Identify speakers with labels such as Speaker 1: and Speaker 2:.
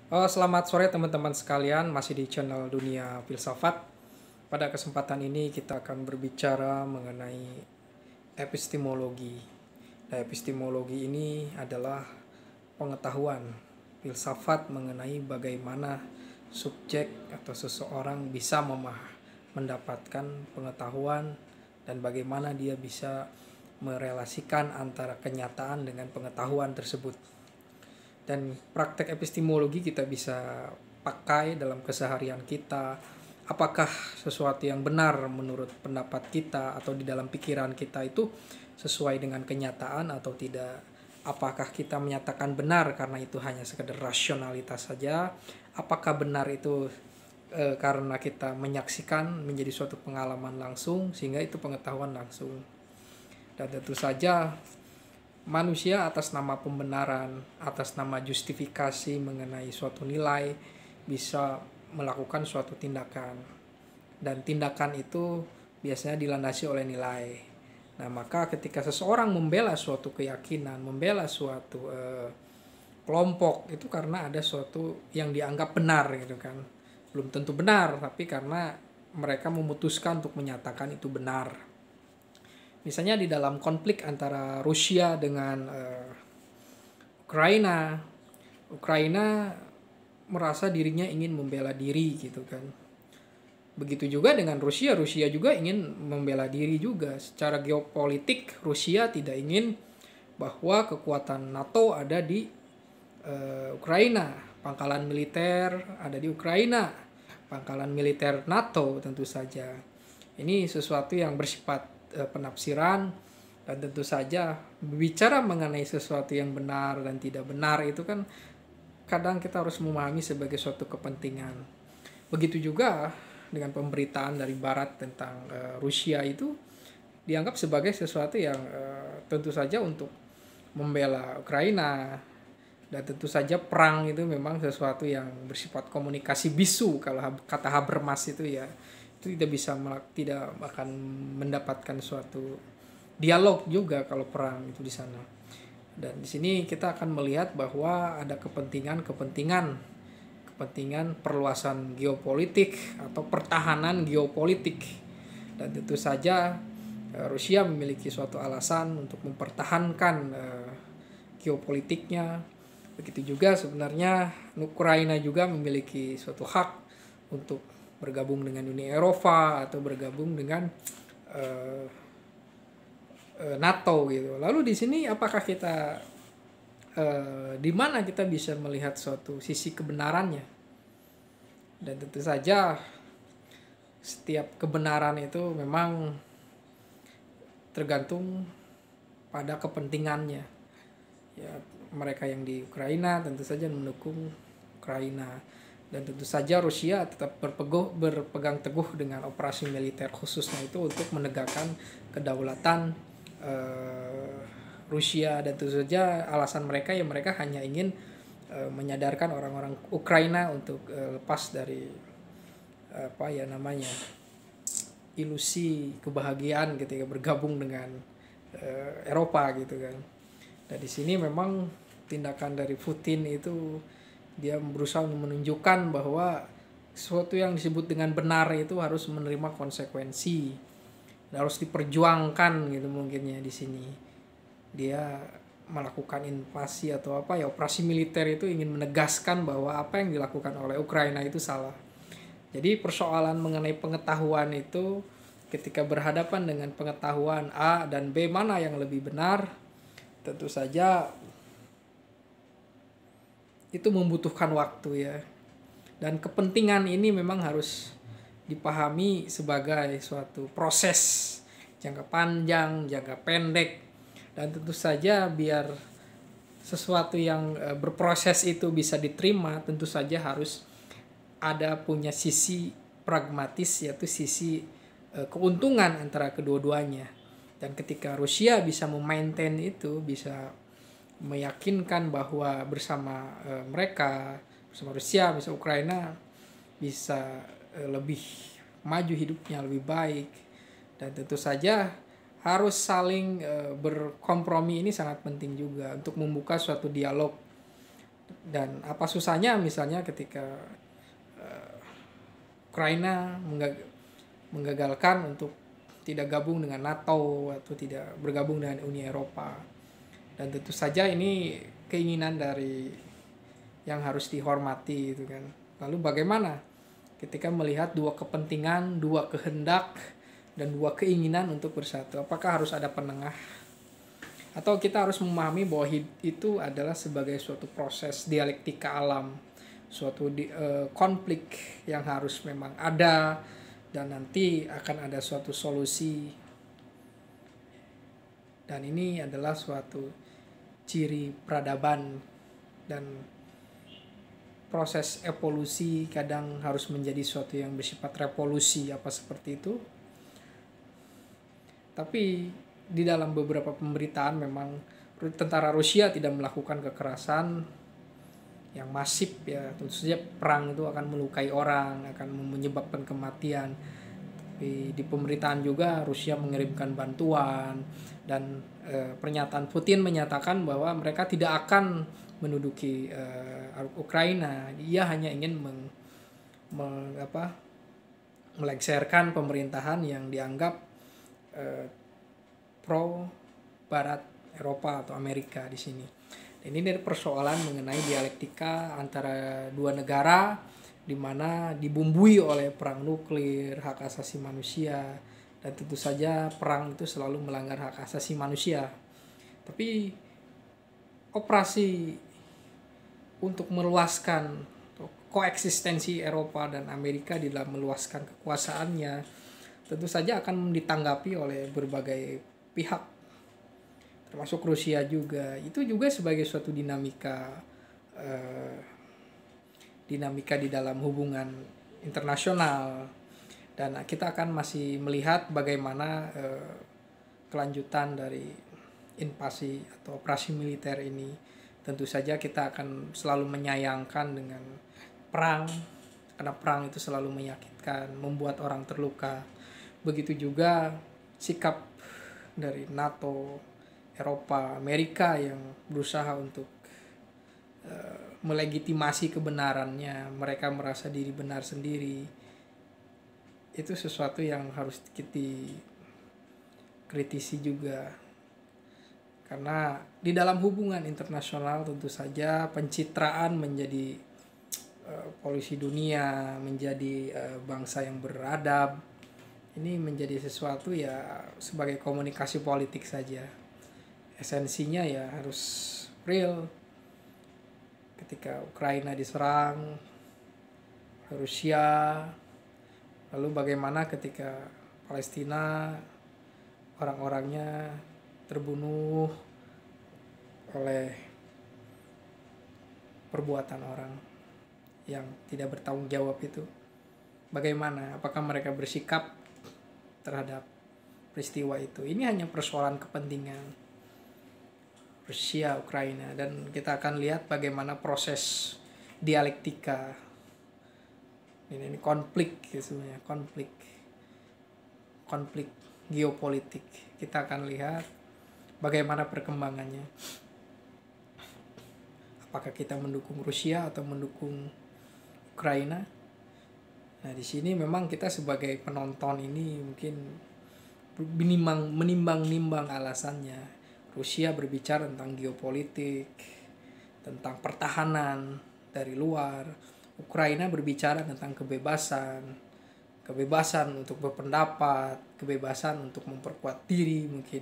Speaker 1: Selamat sore teman-teman sekalian, masih di channel Dunia Filsafat. Pada kesempatan ini kita akan berbicara mengenai epistemologi. Nah, epistemologi ini adalah pengetahuan filsafat mengenai bagaimana subjek atau seseorang bisa mendapatkan pengetahuan dan bagaimana dia bisa merelasikan antara kenyataan dengan pengetahuan tersebut. Dan praktek epistemologi kita bisa pakai dalam keseharian kita. Apakah sesuatu yang benar menurut pendapat kita atau di dalam pikiran kita itu sesuai dengan kenyataan atau tidak? Apakah kita menyatakan benar karena itu hanya sekedar rasionalitas saja? Apakah benar itu karena kita menyaksikan menjadi suatu pengalaman langsung sehingga itu pengetahuan langsung? Dan tentu saja manusia atas nama pembenaran, atas nama justifikasi mengenai suatu nilai bisa melakukan suatu tindakan. Dan tindakan itu biasanya dilandasi oleh nilai. Nah, maka ketika seseorang membela suatu keyakinan, membela suatu kelompok, itu karena ada suatu yang dianggap benar gitu kan. Belum tentu benar, tapi karena mereka memutuskan untuk menyatakan itu benar. Misalnya di dalam konflik antara Rusia dengan Ukraina, Ukraina merasa dirinya ingin membela diri gitu kan. Begitu juga dengan Rusia, Rusia juga ingin membela diri juga. Secara geopolitik, Rusia tidak ingin bahwa kekuatan NATO ada di Ukraina, pangkalan militer ada di Ukraina, pangkalan militer NATO tentu saja. Ini sesuatu yang bersifat penafsiran, dan tentu saja bicara mengenai sesuatu yang benar dan tidak benar itu kan kadang kita harus memahami sebagai suatu kepentingan. Begitu juga dengan pemberitaan dari Barat tentang Rusia itu dianggap sebagai sesuatu yang tentu saja untuk membela Ukraina. Dan tentu saja perang itu memang sesuatu yang bersifat komunikasi bisu, kalau kata Habermas itu ya, itu tidak akan mendapatkan suatu dialog juga kalau perang itu di sana. Dan di sini kita akan melihat bahwa ada kepentingan perluasan geopolitik atau pertahanan geopolitik. Dan tentu saja Rusia memiliki suatu alasan untuk mempertahankan geopolitiknya. Begitu juga sebenarnya Ukraina juga memiliki suatu hak untuk bergabung dengan Uni Eropa atau bergabung dengan NATO gitu. Lalu di sini apakah kita di mana kita bisa melihat suatu sisi kebenarannya? Dan tentu saja setiap kebenaran itu memang tergantung pada kepentingannya. Ya, mereka yang di Ukraina tentu saja mendukung Ukraina, dan tentu saja Rusia tetap berpegang teguh dengan operasi militer khususnya itu untuk menegakkan kedaulatan Rusia. Dan tentu saja alasan mereka ya mereka hanya ingin menyadarkan orang-orang Ukraina untuk lepas dari ilusi kebahagiaan ketika bergabung dengan Eropa gitu kan. Dan di sini memang tindakan dari Putin itu dia berusaha menunjukkan bahwa sesuatu yang disebut dengan benar itu harus menerima konsekuensi, harus diperjuangkan gitu mungkinnya di sini. Dia melakukan invasi atau operasi militer itu ingin menegaskan bahwa apa yang dilakukan oleh Ukraina itu salah. Jadi persoalan mengenai pengetahuan itu ketika berhadapan dengan pengetahuan A dan B mana yang lebih benar, tentu saja itu membutuhkan waktu ya. Dan kepentingan ini memang harus dipahami sebagai suatu proses jangka panjang, jangka pendek. Dan tentu saja biar sesuatu yang berproses itu bisa diterima, tentu saja harus ada punya sisi pragmatis, yaitu sisi keuntungan antara kedua-duanya. Dan ketika Rusia bisa memaintain itu, bisa meyakinkan bahwa bersama mereka, bersama Rusia, bersama Ukraina bisa lebih maju hidupnya, lebih baik. Dan tentu saja harus saling berkompromi, ini sangat penting juga untuk membuka suatu dialog Dan apa susahnya misalnya ketika Ukraina menggagalkan untuk tidak gabung dengan NATO atau tidak bergabung dengan Uni Eropa. Dan tentu saja ini keinginan dari yang harus dihormati gitu kan. Lalu bagaimana ketika melihat dua kepentingan, dua kehendak, dan dua keinginan untuk bersatu? Apakah harus ada penengah? Atau kita harus memahami bahwa itu adalah sebagai suatu proses dialektika alam, suatu konflik yang harus memang ada, dan nanti akan ada suatu solusi. Dan ini adalah suatu ciri peradaban, dan proses evolusi kadang harus menjadi suatu yang bersifat revolusi apa seperti itu. Tapi di dalam beberapa pemberitaan memang tentara Rusia tidak melakukan kekerasan yang masif ya. Tentu saja perang itu akan melukai orang, akan menyebabkan kematian. Tapi di pemberitaan juga Rusia mengirimkan bantuan, dan pernyataan Putin menyatakan bahwa mereka tidak akan menduduki Ukraina. Dia hanya ingin melengsarkan pemerintahan yang dianggap pro Barat Eropa atau Amerika di sini. Dan ini dari persoalan mengenai dialektika antara dua negara di mana dibumbui oleh perang nuklir, hak asasi manusia, dan tentu saja perang itu selalu melanggar hak asasi manusia. Tapi operasi untuk meluaskan koeksistensi Eropa dan Amerika di dalam meluaskan kekuasaannya tentu saja akan ditanggapi oleh berbagai pihak, termasuk Rusia juga. Itu juga sebagai suatu dinamika di dalam hubungan internasional. Dan kita akan masih melihat bagaimana kelanjutan dari invasi atau operasi militer ini. Tentu saja kita akan selalu menyayangkan dengan perang, karena perang itu selalu menyakitkan, membuat orang terluka. Begitu juga sikap dari NATO, Eropa, Amerika yang berusaha untuk melegitimasi kebenarannya. Mereka merasa diri benar sendiri. Itu sesuatu yang harus kita kritisi juga. Karena di dalam hubungan internasional tentu saja pencitraan menjadi polisi dunia, menjadi bangsa yang beradab, ini menjadi sesuatu ya sebagai komunikasi politik saja. Esensinya ya harus real. Ketika Ukraina diserang Rusia, lalu bagaimana ketika Palestina orang-orangnya terbunuh oleh perbuatan orang yang tidak bertanggung jawab itu. Bagaimana? Apakah mereka bersikap terhadap peristiwa itu? Ini hanya persoalan kepentingan Rusia, Ukraina, dan kita akan lihat bagaimana proses dialektika ini konflik sebenarnya, konflik geopolitik. Kita akan lihat bagaimana perkembangannya. Apakah kita mendukung Rusia atau mendukung Ukraina? Nah, di sini memang kita sebagai penonton ini mungkin menimbang-nimbang alasannya. Rusia berbicara tentang geopolitik, tentang pertahanan dari luar. Ukraina berbicara tentang kebebasan untuk berpendapat, kebebasan untuk memperkuat diri mungkin.